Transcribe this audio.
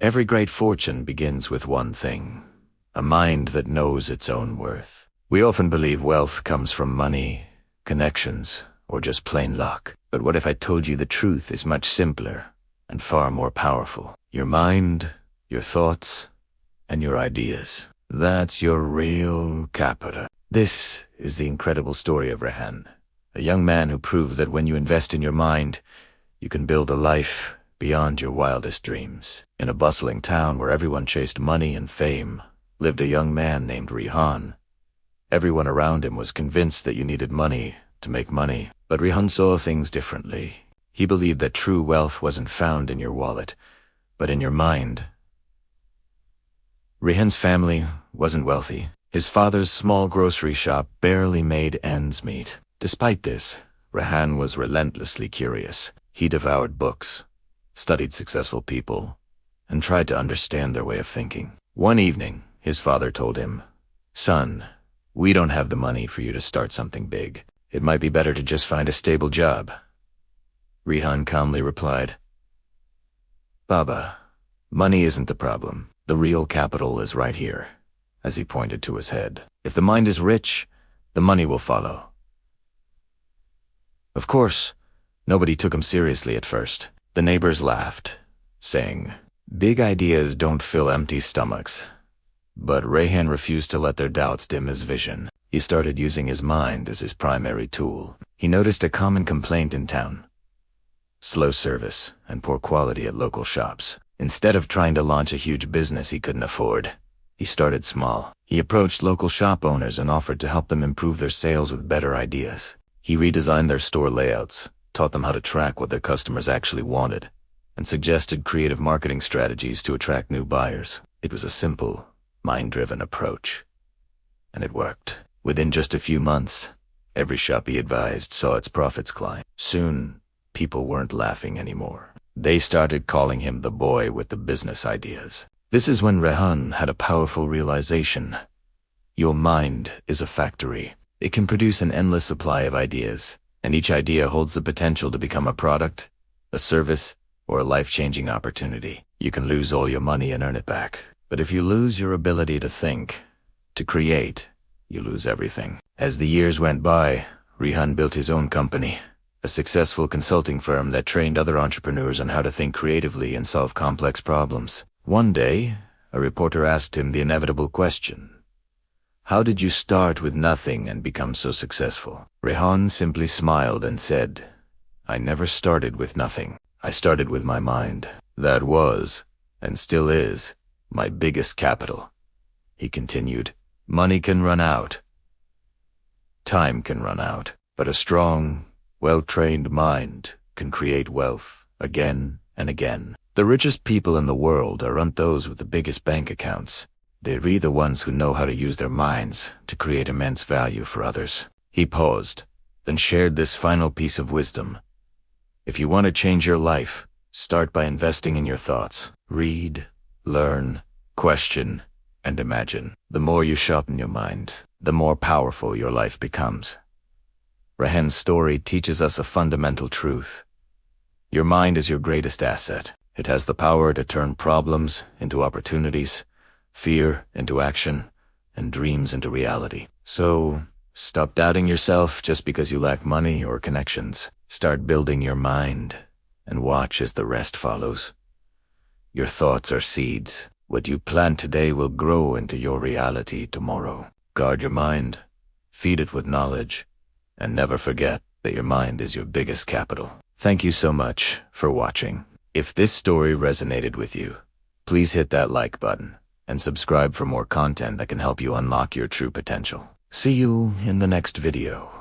Every great fortune begins with one thing: a mind that knows its own worth. We often believe wealth comes from money, connections, or just plain luck. But what if I told you the truth is much simpler and far more powerful? Your mind, your thoughts, and your ideas. That's your real capital. This is the incredible story of Rehan, a young man who proved that when you invest in your mind, you can build a life beyond your wildest dreams. In a bustling town where everyone chased money and fame, lived a young man named Rehan. Everyone around him was convinced that you needed money to make money, but Rehan saw things differently. He believed that true wealth wasn't found in your wallet, but in your mind. Rehan's family wasn't wealthy. His father's small grocery shop barely made ends meet. Despite this, Rehan was relentlessly curious. He devoured books, studied successful people, and tried to understand their way of thinking. One evening, his father told him, "Son, we don't have the money for you to start something big. It might be better to just find a stable job." Rehan calmly replied, "Baba, money isn't the problem. The real capital is right here," as he pointed to his head. "If the mind is rich, the money will follow." Of course, nobody took him seriously at first. The neighbors laughed, saying, "Big ideas don't fill empty stomachs." But Rehan refused to let their doubts dim his vision. He started using his mind as his primary tool. He noticed a common complaint in town: slow service and poor quality at local shops. Instead of trying to launch a huge business he couldn't afford, he started small. He approached local shop owners and offered to help them improve their sales with better ideas. He redesigned their store layouts, taught them how to track what their customers actually wanted, and suggested creative marketing strategies to attract new buyers. It was a simple, mind-driven approach, and it worked. Within just a few months, every shop he advised saw its profits climb. Soon, people weren't laughing anymore. They started calling him the boy with the business ideas. This is when Rehan had a powerful realization. Your mind is a factory. It can produce an endless supply of ideas, and each idea holds the potential to become a product, a service, or a life-changing opportunity. You can lose all your money and earn it back. But if you lose your ability to think, to create, you lose everything. As the years went by, Rehan built his own company, a successful consulting firm that trained other entrepreneurs on how to think creatively and solve complex problems. One day, a reporter asked him the inevitable question: "How did you start with nothing and become so successful?" Rehan simply smiled and said, "I never started with nothing. I started with my mind. That was, and still is, my biggest capital." He continued, "Money can run out. Time can run out. But a strong, well-trained mind can create wealth again and again. The richest people in the world aren't those with the biggest bank accounts. They're the ones who know how to use their minds to create immense value for others." He paused, then shared this final piece of wisdom: "If you want to change your life, start by investing in your thoughts. Read, learn, question, and imagine. The more you sharpen your mind, the more powerful your life becomes." Rehan's story teaches us a fundamental truth. Your mind is your greatest asset. It has the power to turn problems into opportunities, fear into action, and dreams into reality. So, stop doubting yourself just because you lack money or connections. Start building your mind, and watch as the rest follows. Your thoughts are seeds. What you plant today will grow into your reality tomorrow. Guard your mind, feed it with knowledge, and never forget that your mind is your biggest capital. Thank you so much for watching. If this story resonated with you, please hit that like button and subscribe for more content that can help you unlock your true potential. See you in the next video.